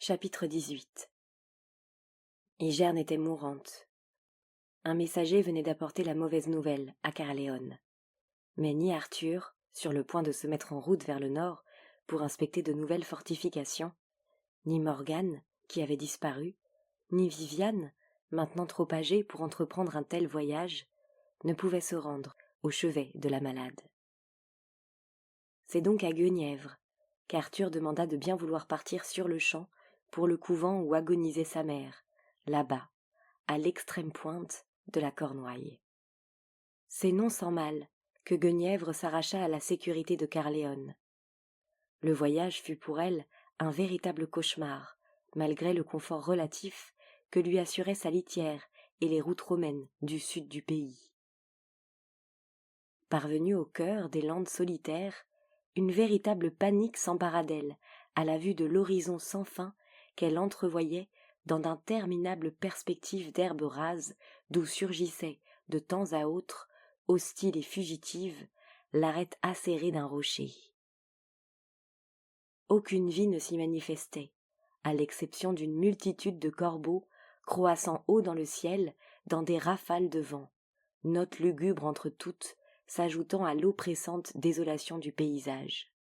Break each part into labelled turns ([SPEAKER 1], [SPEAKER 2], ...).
[SPEAKER 1] Chapitre 18. Igerne était mourante. Un messager venait d'apporter la mauvaise nouvelle à Caerleon. Mais ni Arthur, sur le point de se mettre en route vers le nord pour inspecter de nouvelles fortifications, ni Morgane, qui avait disparu, ni Viviane, maintenant trop âgée pour entreprendre un tel voyage, ne pouvaient se rendre au chevet de la malade. C'est donc à Guenièvre qu'Arthur demanda de bien vouloir partir sur le champ pour le couvent où agonisait sa mère, là-bas, à l'extrême pointe de la Cornouaille. C'est non sans mal que Guenièvre s'arracha à la sécurité de Caerleon. Le voyage fut pour elle un véritable cauchemar, malgré le confort relatif que lui assuraient sa litière et les routes romaines du sud du pays. Parvenue au cœur des landes solitaires, une véritable panique s'empara d'elle à la vue de l'horizon sans fin qu'elle entrevoyait dans d'interminables perspectives d'herbes rases d'où surgissait, de temps à autre, hostile et fugitive, l'arête acérée d'un rocher. Aucune vie ne s'y manifestait, à l'exception d'une multitude de corbeaux croassant haut dans le ciel dans des rafales de vent, note lugubre entre toutes, s'ajoutant à l'oppressante désolation du paysage.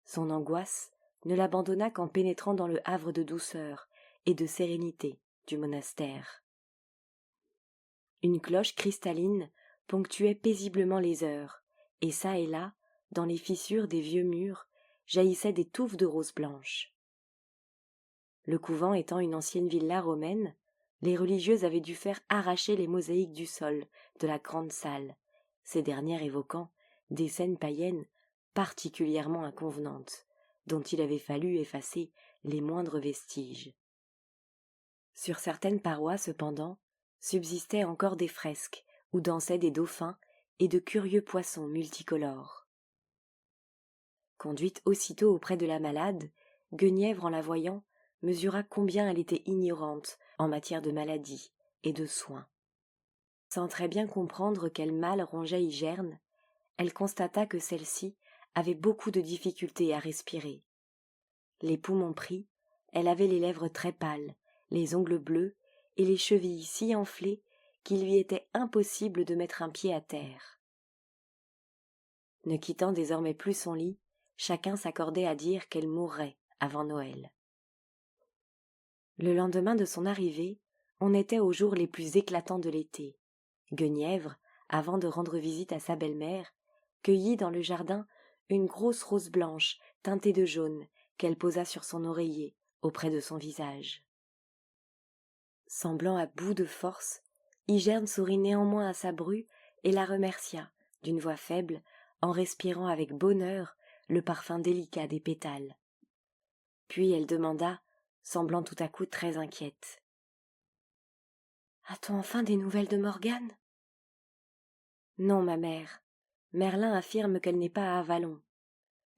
[SPEAKER 1] Son angoisse ne l'abandonna qu'en pénétrant dans le havre de douceur et de sérénité du monastère. Une cloche cristalline ponctuait paisiblement les heures, et çà et là, dans les fissures des vieux murs, jaillissaient des touffes de roses blanches. Le couvent étant une ancienne villa romaine, les religieuses avaient dû faire arracher les mosaïques du sol de la grande salle, ces dernières évoquant des scènes païennes particulièrement inconvenantes, dont il avait fallu effacer les moindres vestiges. Sur certaines parois, cependant, subsistaient encore des fresques où dansaient des dauphins et de curieux poissons multicolores. Conduite aussitôt auprès de la malade, Guenièvre, en la voyant, mesura combien elle était ignorante en matière de maladie et de soins. Sans très bien comprendre quel mal rongeait Igerne, elle constata que celle-ci avait beaucoup de difficultés à respirer. Les poumons pris, elle avait les lèvres très pâles, les ongles bleus et les chevilles si enflées qu'il lui était impossible de mettre un pied à terre. Ne quittant désormais plus son lit, chacun s'accordait à dire qu'elle mourrait avant Noël. Le lendemain de son arrivée, on était aux jours les plus éclatants de l'été. Guenièvre, avant de rendre visite à sa belle-mère, cueillit dans le jardin une grosse rose blanche teintée de jaune qu'elle posa sur son oreiller auprès de son visage. Semblant à bout de force, Igerne sourit néanmoins à sa bru et la remercia, d'une voix faible, en respirant avec bonheur le parfum délicat des pétales. Puis elle demanda, semblant tout à coup très inquiète. « A-t-on enfin des nouvelles de Morgane ?»« Non, ma mère. Merlin affirme qu'elle n'est pas à Avalon.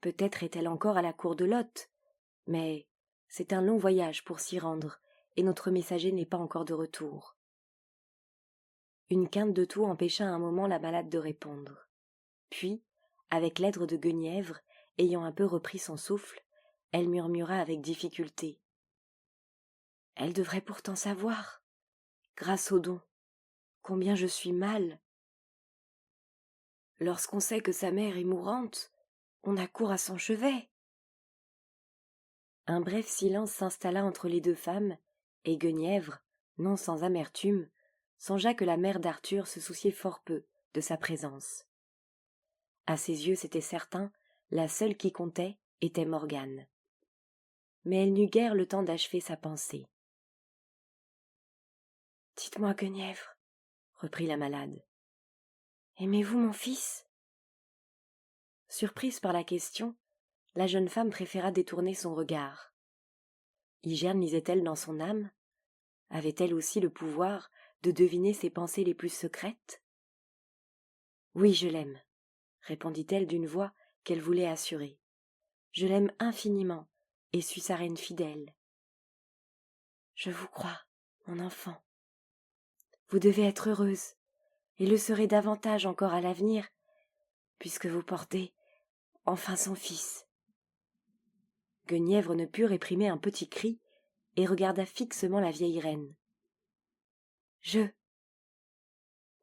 [SPEAKER 1] Peut-être est-elle encore à la cour de Lot, mais c'est un long voyage pour s'y rendre, et notre messager n'est pas encore de retour. » Une quinte de toux empêcha un moment la malade de répondre. Puis, avec l'aide de Guenièvre, ayant un peu repris son souffle, elle murmura avec difficulté. « Elle devrait pourtant savoir, grâce au don, combien je suis mal. Lorsqu'on sait que sa mère est mourante, on accourt à son chevet. » Un bref silence s'installa entre les deux femmes, et Guenièvre, non sans amertume, songea que la mère d'Arthur se souciait fort peu de sa présence. À ses yeux, c'était certain, la seule qui comptait était Morgane. Mais elle n'eut guère le temps d'achever sa pensée. « Dites-moi, Guenièvre, reprit la malade, aimez-vous mon fils ?» Surprise par la question, la jeune femme préféra détourner son regard. Igerne lisait-elle dans son âme? Avait-elle aussi le pouvoir de deviner ses pensées les plus secrètes? « Oui, je l'aime, » répondit-elle d'une voix qu'elle voulait assurer. « Je l'aime infiniment et suis sa reine fidèle. »« Je vous crois, mon enfant. Vous devez être heureuse, et le serez davantage encore à l'avenir, puisque vous portez enfin son fils. » Guenièvre ne put réprimer un petit cri et regarda fixement la vieille reine.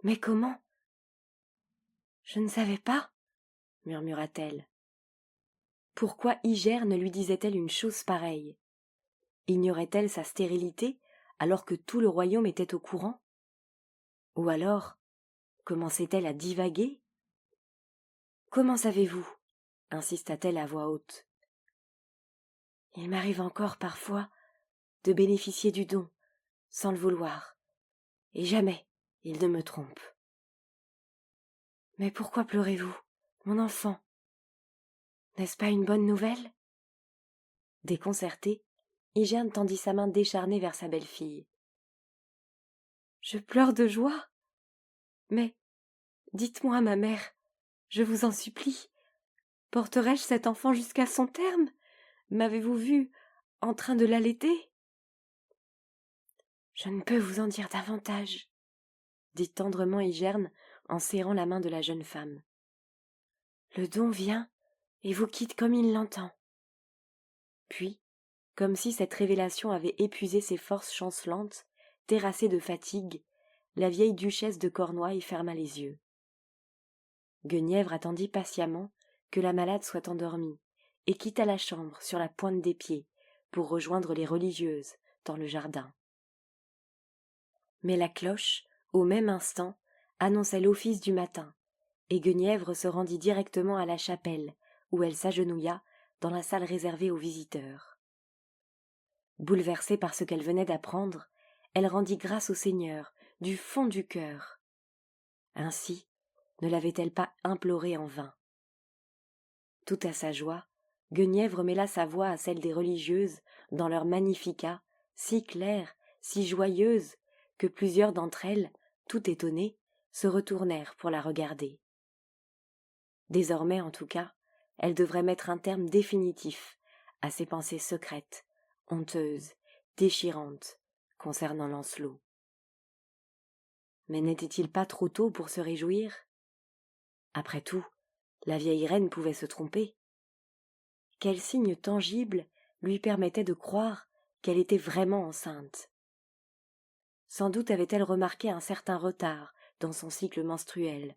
[SPEAKER 1] Mais comment? Je ne savais pas, murmura-t-elle. Pourquoi Igère ne lui disait-elle une chose pareille? Ignorait-elle sa stérilité alors que tout le royaume était au courant? Ou alors, commençait-elle à divaguer? Comment savez-vous? Insista-t-elle à voix haute. Il m'arrive encore parfois de bénéficier du don, sans le vouloir, et jamais il ne me trompe. Mais pourquoi pleurez-vous, mon enfant? N'est-ce pas une bonne nouvelle? Déconcertée, Igerne tendit sa main décharnée vers sa belle-fille. Je pleure de joie. Mais, dites-moi, ma mère, je vous en supplie, porterai-je cet enfant jusqu'à son terme? M'avez-vous vu en train de l'allaiter? Je ne peux vous en dire davantage, dit tendrement Igerne en serrant la main de la jeune femme. Le don vient et vous quitte comme il l'entend. Puis, comme si cette révélation avait épuisé ses forces chancelantes, terrassée de fatigue, la vieille duchesse de Cornouailles ferma les yeux. Guenièvre attendit patiemment que la malade soit endormie et quitta la chambre sur la pointe des pieds pour rejoindre les religieuses dans le jardin. Mais la cloche, au même instant, annonçait l'office du matin, et Guenièvre se rendit directement à la chapelle, où elle s'agenouilla dans la salle réservée aux visiteurs. Bouleversée par ce qu'elle venait d'apprendre, elle rendit grâce au Seigneur du fond du cœur. Ainsi ne l'avait-elle pas imploré en vain. Tout à sa joie, Guenièvre mêla sa voix à celle des religieuses dans leur magnificat, si claire, si joyeuse, que plusieurs d'entre elles, tout étonnées, se retournèrent pour la regarder. Désormais, en tout cas, elle devrait mettre un terme définitif à ses pensées secrètes, honteuses, déchirantes, concernant Lancelot. Mais n'était-il pas trop tôt pour se réjouir? Après tout, la vieille reine pouvait se tromper. Quel signe tangible lui permettait de croire qu'elle était vraiment enceinte? Sans doute avait-elle remarqué un certain retard dans son cycle menstruel,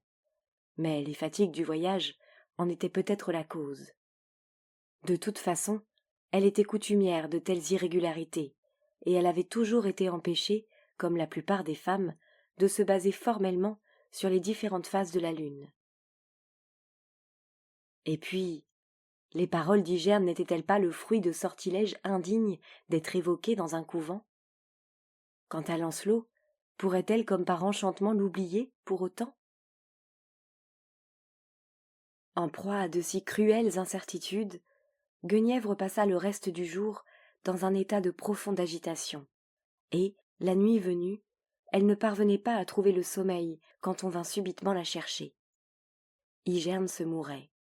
[SPEAKER 1] mais les fatigues du voyage en étaient peut-être la cause. De toute façon, elle était coutumière de telles irrégularités, et elle avait toujours été empêchée, comme la plupart des femmes, de se baser formellement sur les différentes phases de la lune. Et puis, les paroles d'Igerne n'étaient-elles pas le fruit de sortilèges indignes d'être évoqués dans un couvent? Quant à Lancelot, pourrait-elle comme par enchantement l'oublier pour autant? En proie à de si cruelles incertitudes, Guenièvre passa le reste du jour dans un état de profonde agitation, et, la nuit venue, elle ne parvenait pas à trouver le sommeil quand on vint subitement la chercher. Igerne se mourait.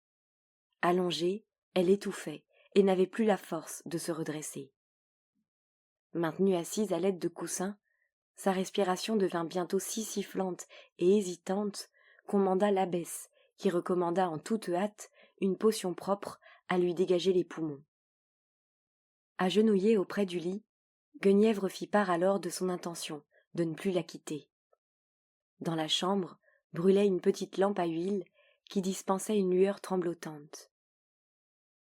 [SPEAKER 1] Allongée, elle étouffait et n'avait plus la force de se redresser. Maintenue assise à l'aide de coussins, sa respiration devint bientôt si sifflante et hésitante qu'on manda l'abbesse, qui recommanda en toute hâte une potion propre à lui dégager les poumons. Agenouillée auprès du lit, Guenièvre fit part alors de son intention de ne plus la quitter. Dans la chambre brûlait une petite lampe à huile qui dispensait une lueur tremblotante.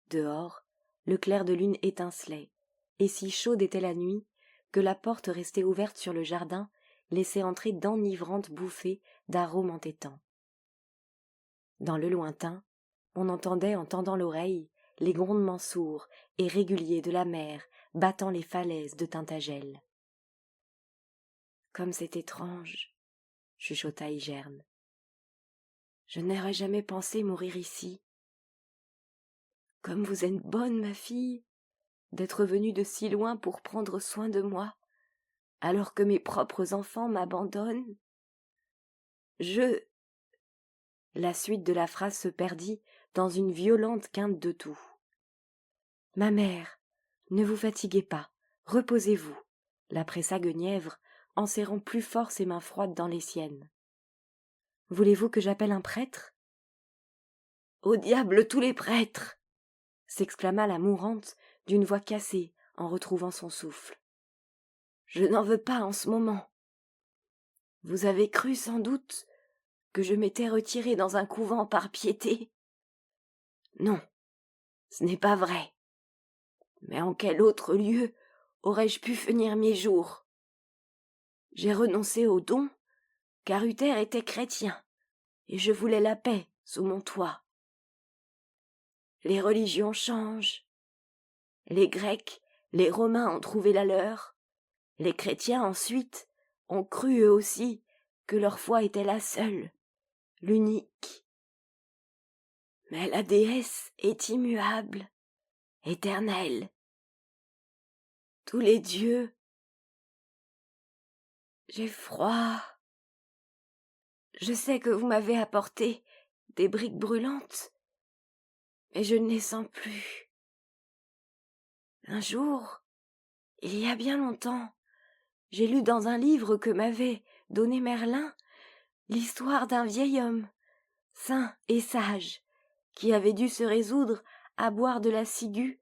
[SPEAKER 1] Dehors, le clair de lune étincelait, et si chaude était la nuit que la porte restée ouverte sur le jardin laissait entrer d'enivrantes bouffées d'arômes entêtants. Dans le lointain, on entendait en tendant l'oreille les grondements sourds et réguliers de la mer battant les falaises de Tintagel. « Comme c'est étrange !» chuchota Igerne. « Je n'aurais jamais pensé mourir ici. Comme vous êtes bonne, ma fille, d'être venue de si loin pour prendre soin de moi, alors que mes propres enfants m'abandonnent. La suite de la phrase se perdit dans une violente quinte de toux. « Ma mère, ne vous fatiguez pas, reposez-vous, » la pressa Guenièvre en serrant plus fort ses mains froides dans les siennes. « Voulez-vous que j'appelle un prêtre ?»« Au diable tous les prêtres !» s'exclama la mourante d'une voix cassée en retrouvant son souffle. « Je n'en veux pas en ce moment. Vous avez cru sans doute que je m'étais retirée dans un couvent par piété. Non, ce n'est pas vrai. Mais en quel autre lieu aurais-je pu finir mes jours? J'ai renoncé au don, car Uther était chrétien, et je voulais la paix sous mon toit. Les religions changent. Les Grecs, les Romains ont trouvé la leur. Les chrétiens, ensuite, ont cru eux aussi que leur foi était la seule, l'unique. Mais la déesse est immuable, éternelle. Tous les dieux. J'ai froid. Je sais que vous m'avez apporté des briques brûlantes, mais je ne les sens plus. Un jour, il y a bien longtemps, j'ai lu dans un livre que m'avait donné Merlin l'histoire d'un vieil homme, saint et sage, qui avait dû se résoudre à boire de la ciguë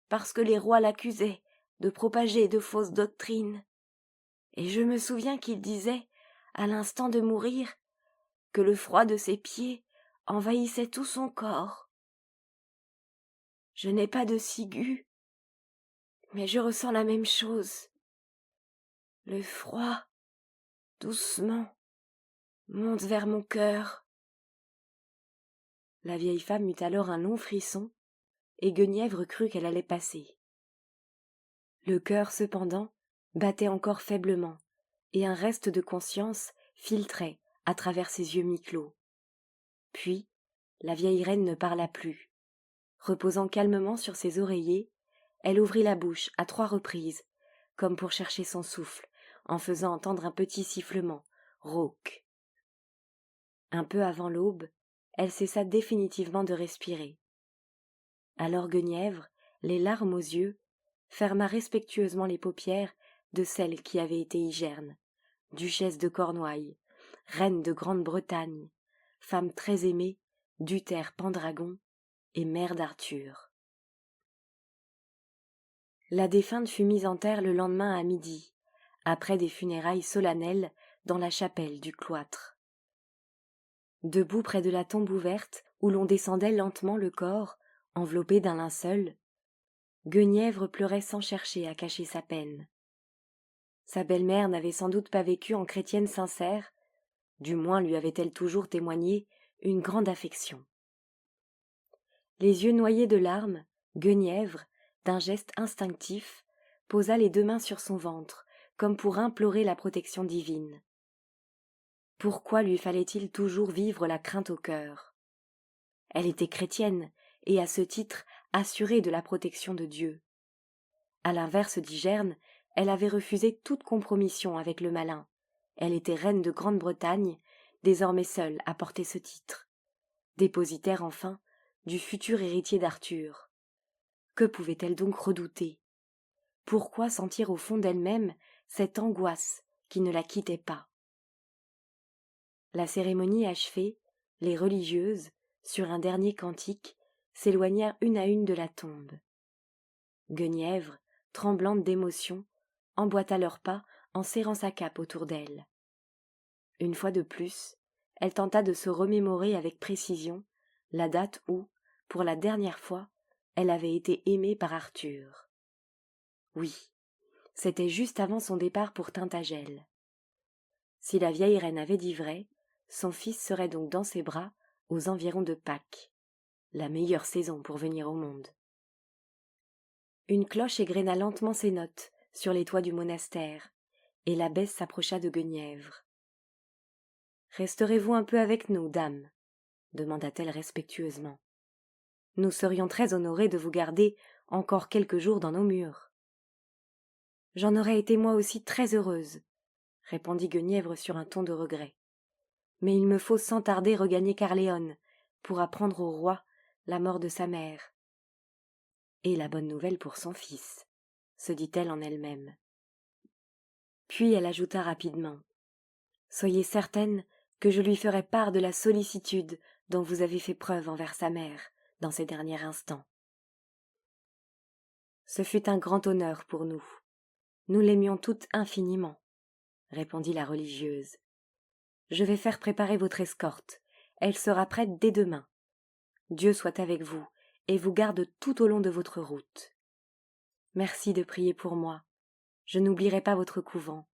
[SPEAKER 1] parce que les rois l'accusaient de propager de fausses doctrines. Et je me souviens qu'il disait, à l'instant de mourir, que le froid de ses pieds envahissait tout son corps. Je n'ai pas de ciguë, mais je ressens la même chose. Le froid, doucement, monte vers mon cœur. La vieille femme eut alors un long frisson, et Guenièvre crut qu'elle allait passer. Le cœur, cependant, battait encore faiblement, et un reste de conscience filtrait à travers ses yeux mi-clos. Puis, la vieille reine ne parla plus. Reposant calmement sur ses oreillers, elle ouvrit la bouche à 3 reprises, comme pour chercher son souffle, en faisant entendre un petit sifflement, rauque. Un peu avant l'aube, elle cessa définitivement de respirer. Alors Guenièvre, les larmes aux yeux, ferma respectueusement les paupières de celle qui avait été Igerne, duchesse de Cornouailles, reine de Grande-Bretagne, femme très aimée d'Uther Pendragon et mère d'Arthur. La défunte fut mise en terre le lendemain à midi, après des funérailles solennelles dans la chapelle du cloître. Debout près de la tombe ouverte, où l'on descendait lentement le corps, enveloppé d'un linceul, Guenièvre pleurait sans chercher à cacher sa peine. Sa belle-mère n'avait sans doute pas vécu en chrétienne sincère, du moins lui avait-elle toujours témoigné une grande affection. Les yeux noyés de larmes, Guenièvre, d'un geste instinctif, posa les 2 mains sur son ventre, comme pour implorer la protection divine. Pourquoi lui fallait-il toujours vivre la crainte au cœur? Elle était chrétienne, et à ce titre assurée de la protection de Dieu. À l'inverse d'Igerne, elle avait refusé toute compromission avec le malin. Elle était reine de Grande-Bretagne, désormais seule à porter ce titre. Dépositaire enfin du futur héritier d'Arthur. Que pouvait-elle donc redouter? Pourquoi sentir au fond d'elle-même cette angoisse qui ne la quittait pas? La cérémonie achevée, les religieuses, sur un dernier cantique, s'éloignèrent une à une de la tombe. Guenièvre, tremblante d'émotion, emboîta leurs pas en serrant sa cape autour d'elle. Une fois de plus, elle tenta de se remémorer avec précision la date où, pour la dernière fois, elle avait été aimée par Arthur. Oui, c'était juste avant son départ pour Tintagel. Si la vieille reine avait dit vrai, son fils serait donc dans ses bras aux environs de Pâques, la meilleure saison pour venir au monde. Une cloche égrena lentement ses notes sur les toits du monastère, et l'abbesse s'approcha de Guenièvre. « Resterez-vous un peu avec nous, dame ?» demanda-t-elle respectueusement. « Nous serions très honorés de vous garder encore quelques jours dans nos murs. »« J'en aurais été moi aussi très heureuse, » répondit Guenièvre sur un ton de regret. « Mais il me faut sans tarder regagner Caerleon pour apprendre au roi la mort de sa mère. Et la bonne nouvelle pour son fils, » se dit-elle en elle-même. Puis elle ajouta rapidement. « Soyez certaine que je lui ferai part de la sollicitude dont vous avez fait preuve envers sa mère dans ces derniers instants. » Ce fut un grand honneur pour nous. Nous l'aimions toutes infiniment, répondit la religieuse. Je vais faire préparer votre escorte. Elle sera prête dès demain. Dieu soit avec vous et vous garde tout au long de votre route. Merci de prier pour moi. Je n'oublierai pas votre couvent.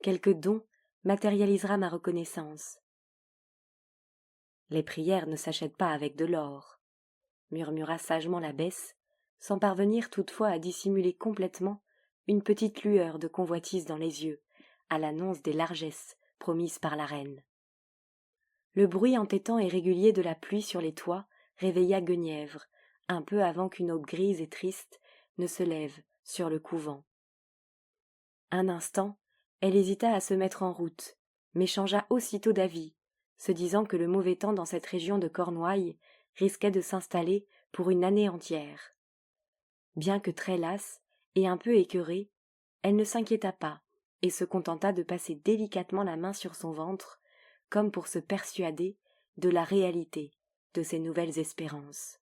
[SPEAKER 1] Quelque don matérialisera ma reconnaissance. Les prières ne s'achètent pas avec de l'or, murmura sagement l'abbesse, sans parvenir toutefois à dissimuler complètement une petite lueur de convoitise dans les yeux, à l'annonce des largesses promises par la reine. Le bruit entêtant et régulier de la pluie sur les toits réveilla Guenièvre, un peu avant qu'une aube grise et triste ne se lève sur le couvent. Un instant, elle hésita à se mettre en route, mais changea aussitôt d'avis, se disant que le mauvais temps dans cette région de Cornouailles risquait de s'installer pour une année entière. Bien que très lasse et un peu écœurée, elle ne s'inquiéta pas et se contenta de passer délicatement la main sur son ventre, comme pour se persuader de la réalité de ses nouvelles espérances.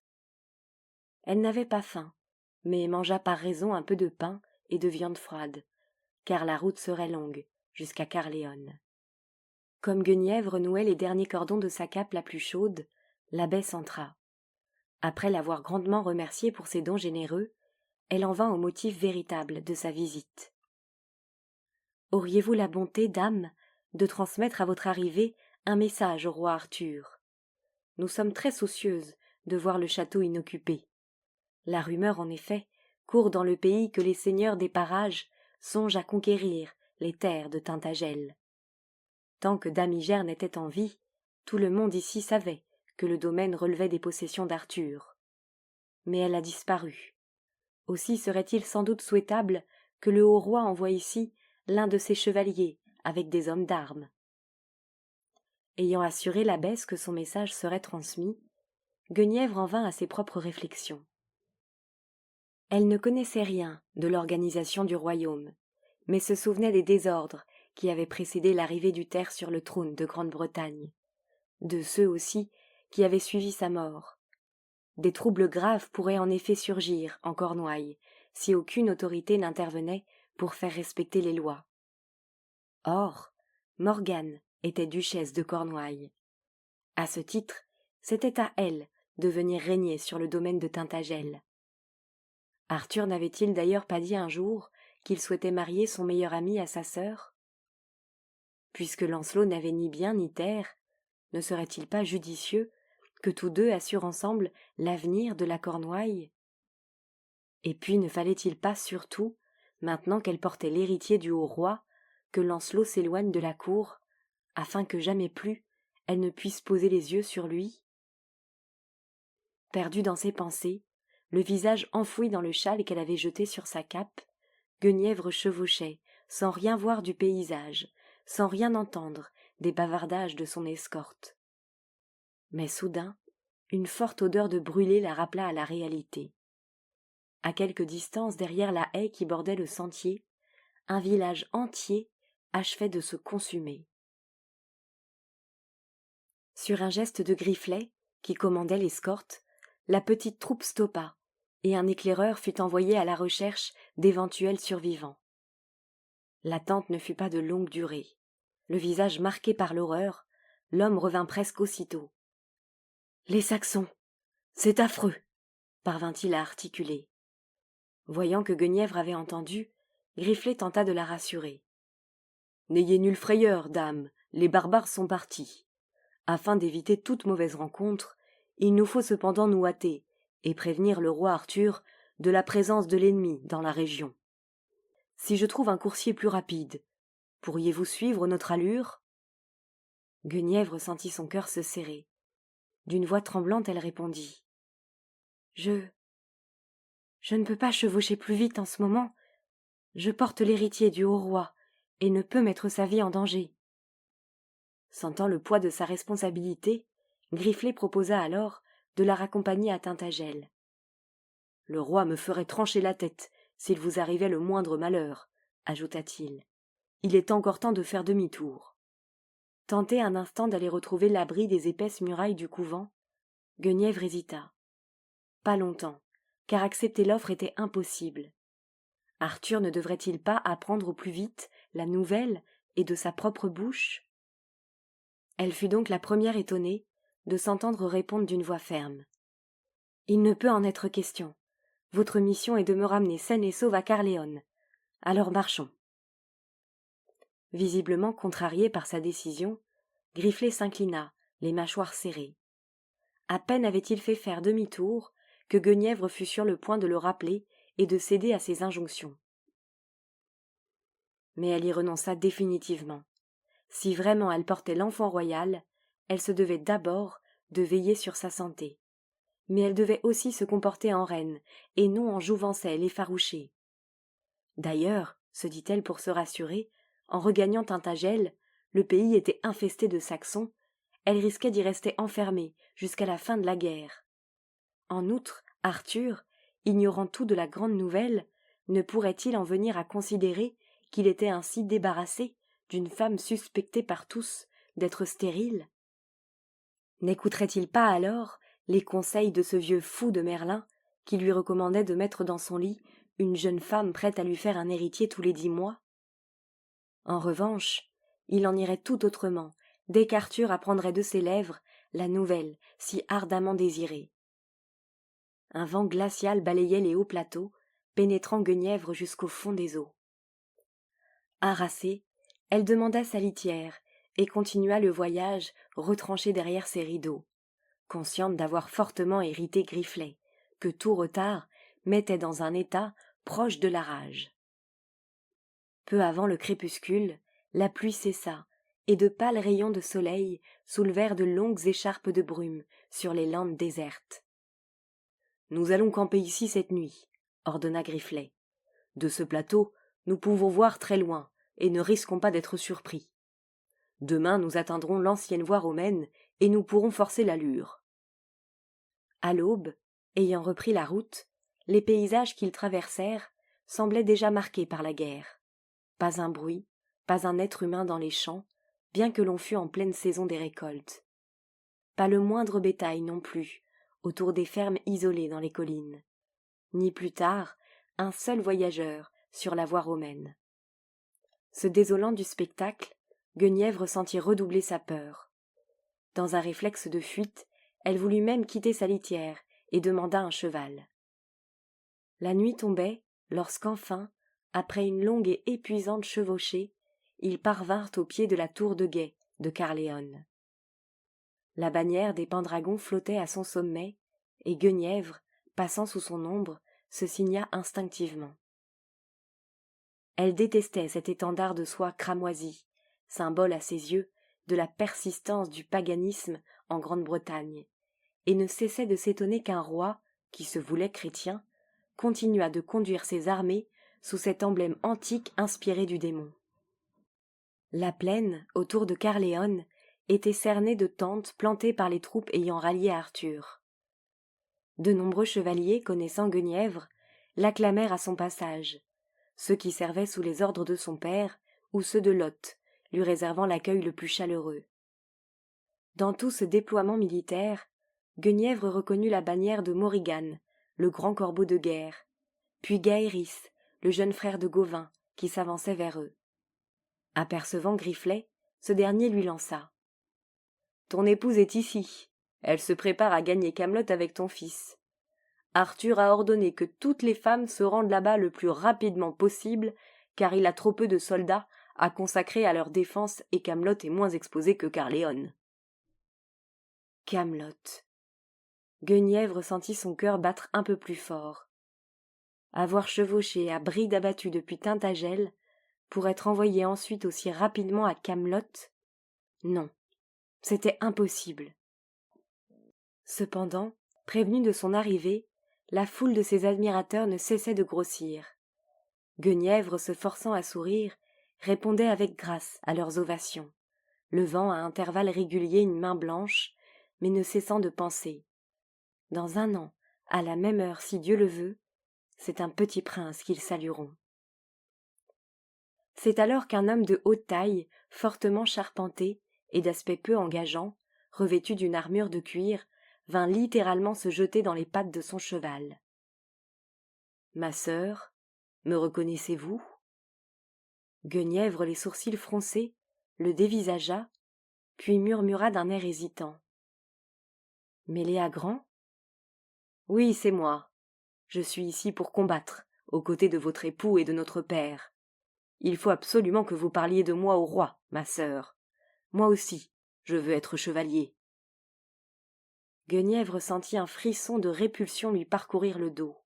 [SPEAKER 1] Elle n'avait pas faim, mais mangea par raison un peu de pain et de viande froide, car la route serait longue jusqu'à Caerleon. Comme Guenièvre nouait les derniers cordons de sa cape la plus chaude, l'abbesse entra. Après l'avoir grandement remerciée pour ses dons généreux, elle en vint au motif véritable de sa visite. « Auriez-vous la bonté, dame, de transmettre à votre arrivée un message au roi Arthur? Nous sommes très soucieuses de voir le château inoccupé. La rumeur, en effet, court dans le pays que les seigneurs des parages songent à conquérir les terres de Tintagel. Tant que dame Igerne était en vie, tout le monde ici savait que le domaine relevait des possessions d'Arthur. Mais elle a disparu. Aussi serait-il sans doute souhaitable que le haut roi envoie ici l'un de ses chevaliers avec des hommes d'armes. » Ayant assuré l'abbesse que son message serait transmis, Guenièvre en vint à ses propres réflexions. Elle ne connaissait rien de l'organisation du royaume, mais se souvenait des désordres qui avaient précédé l'arrivée d'Uther sur le trône de Grande-Bretagne, de ceux aussi qui avaient suivi sa mort. Des troubles graves pourraient en effet surgir en Cornouailles, si aucune autorité n'intervenait pour faire respecter les lois. Or, Morgane était duchesse de Cornouailles. À ce titre, c'était à elle de venir régner sur le domaine de Tintagel. Arthur n'avait-il d'ailleurs pas dit un jour qu'il souhaitait marier son meilleur ami à sa sœur? Puisque Lancelot n'avait ni bien ni terre, ne serait-il pas judicieux que tous deux assurent ensemble l'avenir de la Cornouaille? Et puis ne fallait-il pas surtout, maintenant qu'elle portait l'héritier du haut roi, que Lancelot s'éloigne de la cour, afin que jamais plus elle ne puisse poser les yeux sur lui? Perdue dans ses pensées, le visage enfoui dans le châle qu'elle avait jeté sur sa cape, Guenièvre chevauchait, sans rien voir du paysage, sans rien entendre des bavardages de son escorte. Mais soudain, une forte odeur de brûlé la rappela à la réalité. À quelque distance derrière la haie qui bordait le sentier, un village entier achevait de se consumer. Sur un geste de Grifflet, qui commandait l'escorte, la petite troupe stoppa, et un éclaireur fut envoyé à la recherche d'éventuels survivants. L'attente ne fut pas de longue durée. Le visage marqué par l'horreur, l'homme revint presque aussitôt. « Les Saxons! C'est affreux !» parvint-il à articuler. Voyant que Guenièvre avait entendu, Grifflet tenta de la rassurer. « N'ayez nulle frayeur, dame, les barbares sont partis. Afin d'éviter toute mauvaise rencontre, il nous faut cependant nous hâter et prévenir le roi Arthur de la présence de l'ennemi dans la région. Si je trouve un coursier plus rapide, pourriez-vous suivre notre allure ?» Guenièvre sentit son cœur se serrer. D'une voix tremblante, elle répondit. « Je ne peux pas chevaucher plus vite en ce moment. Je porte l'héritier du haut roi et ne peux mettre sa vie en danger. » Sentant le poids de sa responsabilité, Grifflet proposa alors de la raccompagner à Tintagel. « Le roi me ferait trancher la tête s'il vous arrivait le moindre malheur, » ajouta-t-il. « Il est encore temps de faire demi-tour. » Tenté un instant d'aller retrouver l'abri des épaisses murailles du couvent, Guenièvre hésita. Pas longtemps, car accepter l'offre était impossible. Arthur ne devrait-il pas apprendre au plus vite la nouvelle et de sa propre bouche? Elle fut donc la première étonnée de s'entendre répondre d'une voix ferme. « Il ne peut en être question. Votre mission est de me ramener saine et sauve à Caerleon. Alors marchons. » Visiblement contrarié par sa décision, Grifflet s'inclina, les mâchoires serrées. À peine avait-il fait faire demi-tour que Guenièvre fut sur le point de le rappeler et de céder à ses injonctions. Mais elle y renonça définitivement. Si vraiment elle portait l'enfant royal, elle se devait d'abord de veiller sur sa santé. Mais elle devait aussi se comporter en reine, et non en jouvencelle effarouchée. D'ailleurs, se dit-elle pour se rassurer, en regagnant Tintagel, le pays était infesté de Saxons, elle risquait d'y rester enfermée jusqu'à la fin de la guerre. En outre, Arthur, ignorant tout de la grande nouvelle, ne pourrait-il en venir à considérer qu'il était ainsi débarrassé d'une femme suspectée par tous d'être stérile? N'écouterait-il pas alors les conseils de ce vieux fou de Merlin qui lui recommandait de mettre dans son lit une jeune femme prête à lui faire un héritier tous les 10 mois? En revanche, il en irait tout autrement dès qu'Arthur apprendrait de ses lèvres la nouvelle si ardemment désirée. Un vent glacial balayait les hauts plateaux, pénétrant Guenièvre jusqu'au fond des eaux. Harassée, elle demanda sa litière et continua le voyage retranchée derrière ses rideaux, consciente d'avoir fortement irrité Grifflet, que tout retard mettait dans un état proche de la rage. Peu avant le crépuscule, la pluie cessa, et de pâles rayons de soleil soulevèrent de longues écharpes de brume sur les landes désertes. « Nous allons camper ici cette nuit, » ordonna Grifflet. « De ce plateau, nous pouvons voir très loin, et ne risquons pas d'être surpris. Demain, nous atteindrons l'ancienne voie romaine, et nous pourrons forcer l'allure. » À l'aube, ayant repris la route, les paysages qu'ils traversèrent semblaient déjà marqués par la guerre. Pas un bruit, pas un être humain dans les champs, bien que l'on fût en pleine saison des récoltes. Pas le moindre bétail non plus, autour des fermes isolées dans les collines. Ni plus tard, un seul voyageur sur la voie romaine. Se désolant du spectacle, Guenièvre sentit redoubler sa peur. Dans un réflexe de fuite, elle voulut même quitter sa litière et demanda un cheval. La nuit tombait lorsqu'enfin, après une longue et épuisante chevauchée, ils parvinrent au pied de la tour de guet de Caerleon. La bannière des Pendragons flottait à son sommet, et Guenièvre, passant sous son ombre, se signa instinctivement. Elle détestait cet étendard de soie cramoisi, symbole à ses yeux de la persistance du paganisme en Grande-Bretagne, et ne cessait de s'étonner qu'un roi, qui se voulait chrétien, continuât de conduire ses armées sous cet emblème antique inspiré du démon. La plaine, autour de Caerleon, était cernée de tentes plantées par les troupes ayant rallié Arthur. De nombreux chevaliers, connaissant Guenièvre, l'acclamèrent à son passage, ceux qui servaient sous les ordres de son père ou ceux de Lot, lui réservant l'accueil le plus chaleureux. Dans tout ce déploiement militaire, Guenièvre reconnut la bannière de Morrigan, le grand corbeau de guerre, puis Gaëris, le jeune frère de Gauvin, qui s'avançait vers eux. Apercevant Grifflet, ce dernier lui lança. « Ton épouse est ici. Elle se prépare à gagner Camelot avec ton fils. Arthur a ordonné que toutes les femmes se rendent là-bas le plus rapidement possible, car il a trop peu de soldats à consacrer à leur défense et Camelot est moins exposé que Caerleon. » Camelot. Guenièvre sentit son cœur battre un peu plus fort. Avoir chevauché à bride abattue depuis Tintagel, pour être envoyé ensuite aussi rapidement à Camelot, non, c'était impossible. Cependant, prévenue de son arrivée, la foule de ses admirateurs ne cessait de grossir. Guenièvre, se forçant à sourire, répondait avec grâce à leurs ovations, levant à intervalles réguliers une main blanche, mais ne cessant de penser. Dans 1 an, à la même heure si Dieu le veut, c'est un petit prince qu'ils salueront. C'est alors qu'un homme de haute taille, fortement charpenté et d'aspect peu engageant, revêtu d'une armure de cuir, vint littéralement se jeter dans les pattes de son cheval. « Ma sœur, Me reconnaissez-vous » Guenièvre, les sourcils froncés, le dévisagea, puis murmura d'un air hésitant. « Méléagran ?»« Oui, c'est moi. Je suis ici pour combattre, aux côtés de votre époux et de notre père. Il faut absolument que vous parliez de moi au roi, ma sœur. Moi aussi, je veux être chevalier. » Guenièvre sentit un frisson de répulsion lui parcourir le dos.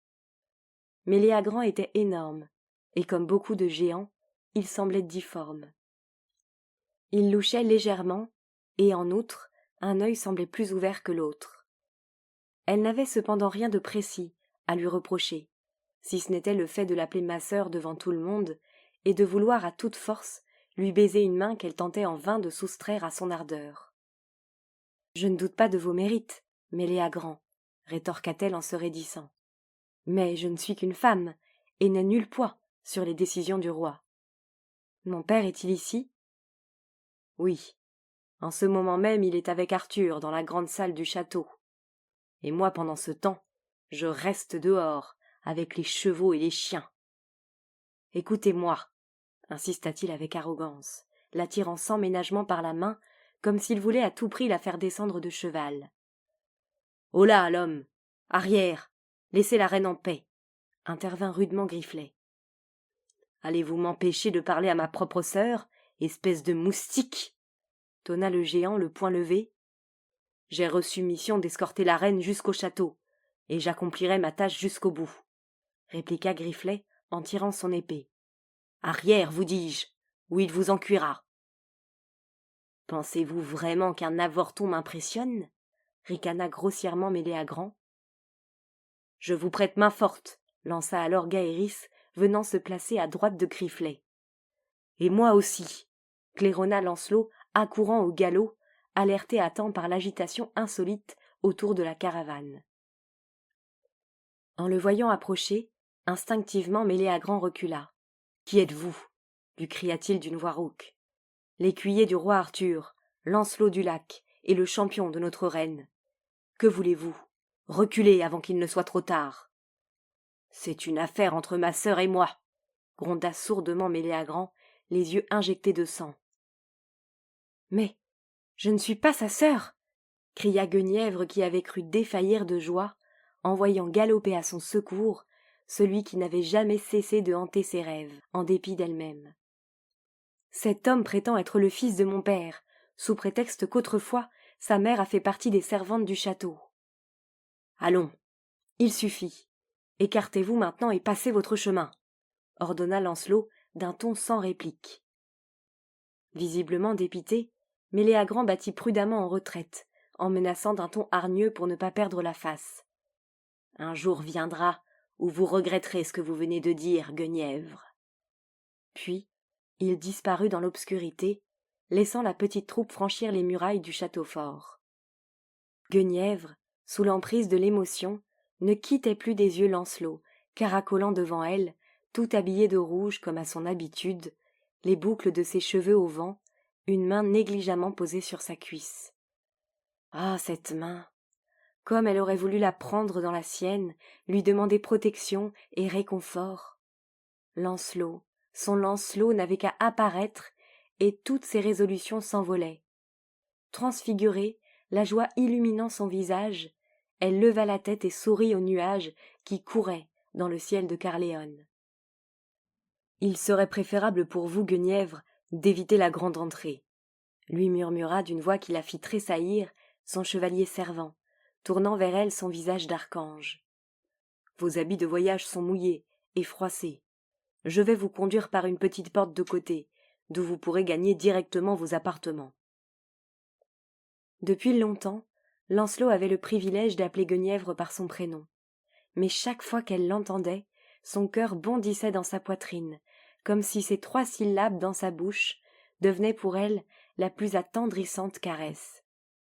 [SPEAKER 1] Méléagran était énorme, et comme beaucoup de géants, il semblait difforme. Il louchait légèrement, et en outre, un œil semblait plus ouvert que l'autre. Elle n'avait cependant rien de précis à lui reprocher, si ce n'était le fait de l'appeler ma sœur devant tout le monde, et de vouloir à toute force lui baiser une main qu'elle tentait en vain de soustraire à son ardeur. « Je ne doute pas de vos mérites, Méléagran, » rétorqua-t-elle en se raidissant. « Mais je ne suis qu'une femme, et n'ai nul poids sur les décisions du roi. Mon père est-il ici ?»« Oui. En ce moment même, il est avec Arthur dans la grande salle du château. Et moi, pendant ce temps, je reste dehors, avec les chevaux et les chiens. Écoutez-moi, insista-t-il avec arrogance, l'attirant sans ménagement par la main, comme s'il voulait à tout prix la faire descendre de cheval. « Holà, l'homme! Arrière! Laissez la reine en paix !» intervint rudement Grifflet. « Allez-vous m'empêcher de parler à ma propre sœur, espèce de moustique ?» tonna le géant, le poing levé. « J'ai reçu mission d'escorter la reine jusqu'au château, et j'accomplirai ma tâche jusqu'au bout, » répliqua Grifflet en tirant son épée. « Arrière, vous dis-je, ou il vous en cuira. »« Pensez-vous vraiment qu'un avorton m'impressionne » ricana grossièrement Méléagran. « Je vous prête main forte, » lança alors Gahéris, venant se placer à droite de Grifflet. « Et moi aussi » claironna Lancelot, accourant au galop, alerté à temps par l'agitation insolite autour de la caravane. En le voyant approcher, instinctivement Méléagran recula. « Qui êtes-vous » lui cria-t-il d'une voix rauque. « L'écuyer du roi Arthur, Lancelot du Lac, et le champion de notre reine. Que voulez-vous ? Reculez avant qu'il ne soit trop tard. »« C'est une affaire entre ma sœur et moi » gronda sourdement Méléagran, les yeux injectés de sang. « Mais je ne suis pas sa sœur » cria Guenièvre qui avait cru défaillir de joie en voyant galoper à son secours celui qui n'avait jamais cessé de hanter ses rêves, en dépit d'elle-même. « Cet homme prétend être le fils de mon père, sous prétexte qu'autrefois sa mère a fait partie des servantes du château. »« Allons, il suffit. Écartez-vous maintenant et passez votre chemin, » ordonna Lancelot d'un ton sans réplique. Visiblement dépité, Méléagran battit prudemment en retraite, en menaçant d'un ton hargneux pour ne pas perdre la face. « Un jour viendra où vous regretterez ce que vous venez de dire, Guenièvre. » Puis il disparut dans l'obscurité, laissant la petite troupe franchir les murailles du château fort. Guenièvre, sous l'emprise de l'émotion, ne quittait plus des yeux Lancelot, caracolant devant elle, tout habillé de rouge comme à son habitude, les boucles de ses cheveux au vent, une main négligemment posée sur sa cuisse. Ah, cette main! Comme elle aurait voulu la prendre dans la sienne, lui demander protection et réconfort. Lancelot, son Lancelot n'avait qu'à apparaître, et toutes ses résolutions s'envolaient. Transfigurée, la joie illuminant son visage, elle leva la tête et sourit aux nuages qui couraient dans le ciel de Caerléon. « Il serait préférable pour vous, Guenièvre, d'éviter la grande entrée, » lui murmura d'une voix qui la fit tressaillir son chevalier servant, tournant vers elle son visage d'archange. « Vos habits de voyage sont mouillés et froissés. Je vais vous conduire par une petite porte de côté, d'où vous pourrez gagner directement vos appartements. » Depuis longtemps, Lancelot avait le privilège d'appeler Guenièvre par son prénom. Mais chaque fois qu'elle l'entendait, son cœur bondissait dans sa poitrine, comme si ces 3 syllabes dans sa bouche devenaient pour elle la plus attendrissante caresse.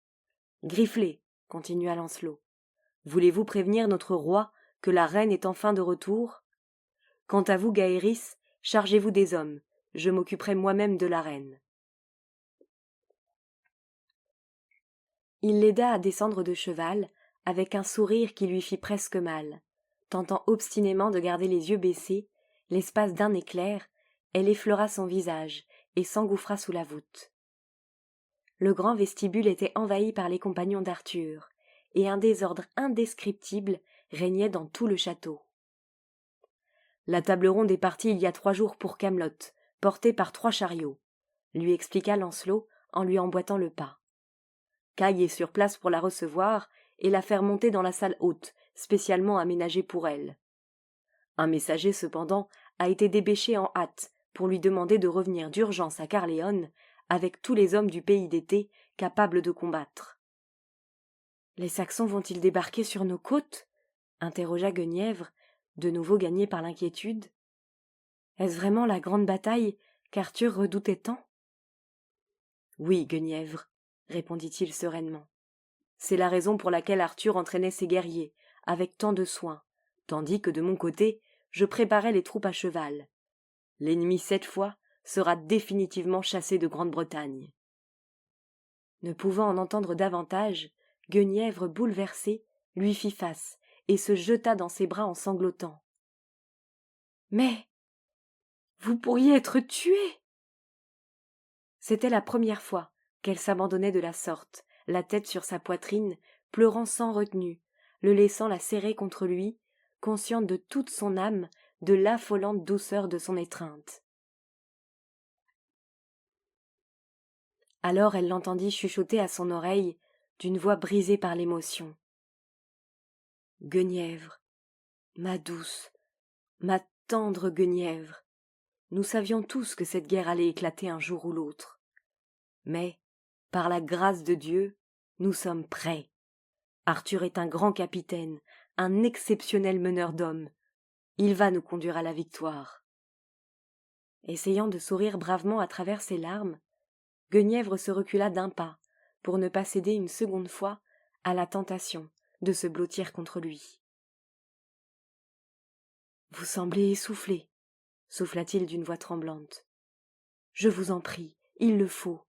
[SPEAKER 1] « Grifflet, » continua Lancelot, « voulez-vous prévenir notre roi que la reine est enfin de retour ? Quant à vous, Gahéris, chargez-vous des hommes, je m'occuperai moi-même de la reine. » Il l'aida à descendre de cheval, avec un sourire qui lui fit presque mal, tentant obstinément de garder les yeux baissés, L'espace d'un éclair, elle effleura son visage et s'engouffra sous la voûte. Le grand vestibule était envahi par les compagnons d'Arthur, et un désordre indescriptible régnait dans tout le château. La table ronde est partie il y a 3 jours pour Camelot, portée par 3 chariots, lui expliqua Lancelot en lui emboîtant le pas. Caille est sur place pour la recevoir et la faire monter dans la salle haute, spécialement aménagée pour elle. Un messager, cependant, a été dépêché en hâte pour lui demander de revenir d'urgence à Caerleon avec tous les hommes du pays d'été capables de combattre. « Les Saxons vont-ils débarquer sur nos côtes ?» interrogea Guenièvre, de nouveau gagné par l'inquiétude. « Est-ce vraiment la grande bataille qu'Arthur redoutait tant ?»« Oui, Guenièvre, » répondit-il sereinement. « C'est la raison pour laquelle Arthur entraînait ses guerriers, avec tant de soin, tandis que de mon côté, je préparais les troupes à cheval. L'ennemi, cette fois, sera définitivement chassé de Grande-Bretagne. » Ne pouvant en entendre davantage, Guenièvre, bouleversé, lui fit face et se jeta dans ses bras en sanglotant. « Mais vous pourriez être tué !» C'était la première fois qu'elle s'abandonnait de la sorte, la tête sur sa poitrine, pleurant sans retenue, le laissant la serrer contre lui, consciente de toute son âme, de l'affolante douceur de son étreinte. Alors elle l'entendit chuchoter à son oreille, d'une voix brisée par l'émotion. « Guenièvre, ma douce, ma tendre Guenièvre, nous savions tous que cette guerre allait éclater un jour ou l'autre. Mais, par la grâce de Dieu, nous sommes prêts. Arthur est un grand capitaine, un exceptionnel meneur d'hommes. Il va nous conduire à la victoire. » Essayant de sourire bravement à travers ses larmes, Guenièvre se recula d'un pas, pour ne pas céder une seconde fois à la tentation de se blottir contre lui. « Vous semblez essoufflé, » souffla-t-il d'une voix tremblante. « Je vous en prie, il le faut.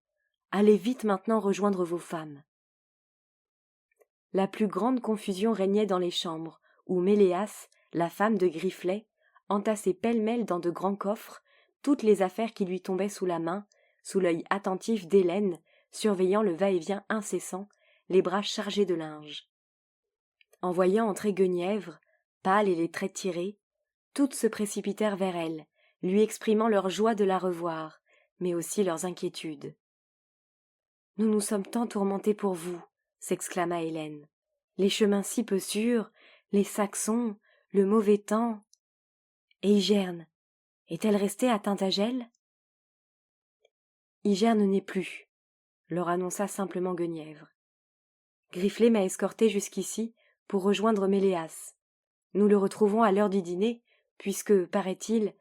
[SPEAKER 1] Allez vite maintenant rejoindre vos femmes. » La plus grande confusion régnait dans les chambres, où Méléas, la femme de Grifflet, entassait pêle-mêle dans de grands coffres toutes les affaires qui lui tombaient sous la main, sous l'œil attentif d'Hélène, surveillant le va-et-vient incessant, les bras chargés de linge. En voyant entrer Guenièvre, pâle et les traits tirés, toutes se précipitèrent vers elle, lui exprimant leur joie de la revoir, mais aussi leurs inquiétudes. « Nous nous sommes tant tourmentés pour vous, » s'exclama Hélène. « Les chemins si peu sûrs, les Saxons, le mauvais temps. Et Hygerne, est-elle restée à Tintagel ?»« Hygerne n'est plus, » leur annonça simplement Guenièvre. « Grifflet m'a escorté jusqu'ici pour rejoindre Méléas. Nous le retrouvons à l'heure du dîner, puisque, paraît-il,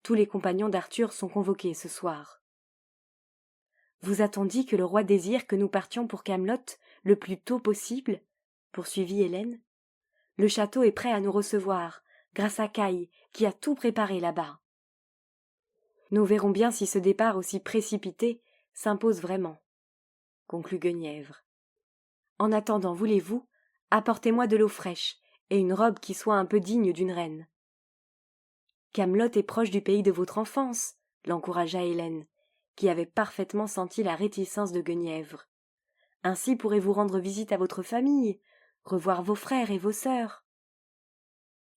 [SPEAKER 1] tous les compagnons d'Arthur sont convoqués ce soir. »« Vous a-t-on dit que le roi désire que nous partions pour Camelot le plus tôt possible ?» poursuivit Hélène. « Le château est prêt à nous recevoir, grâce à Caille, qui a tout préparé là-bas. Nous verrons bien si ce départ aussi précipité s'impose vraiment, » conclut Guenièvre. « En attendant, voulez-vous, apportez-moi de l'eau fraîche et une robe qui soit un peu digne d'une reine. »« Camelot est proche du pays de votre enfance, » l'encouragea Hélène, qui avait parfaitement senti la réticence de Guenièvre. « Ainsi pourrez-vous rendre visite à votre famille, revoir vos frères et vos sœurs. »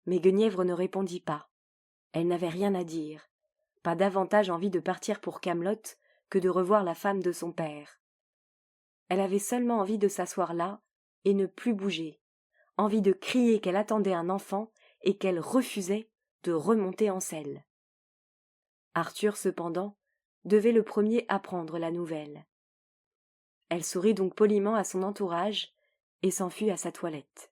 [SPEAKER 1] Mais Guenièvre ne répondit pas. Elle n'avait rien à dire, pas davantage envie de partir pour Camelot que de revoir la femme de son père. Elle avait seulement envie de s'asseoir là et ne plus bouger, envie de crier qu'elle attendait un enfant et qu'elle refusait de remonter en selle. Arthur, cependant, devait le premier apprendre la nouvelle. Elle sourit donc poliment à son entourage et s'enfuit à sa toilette.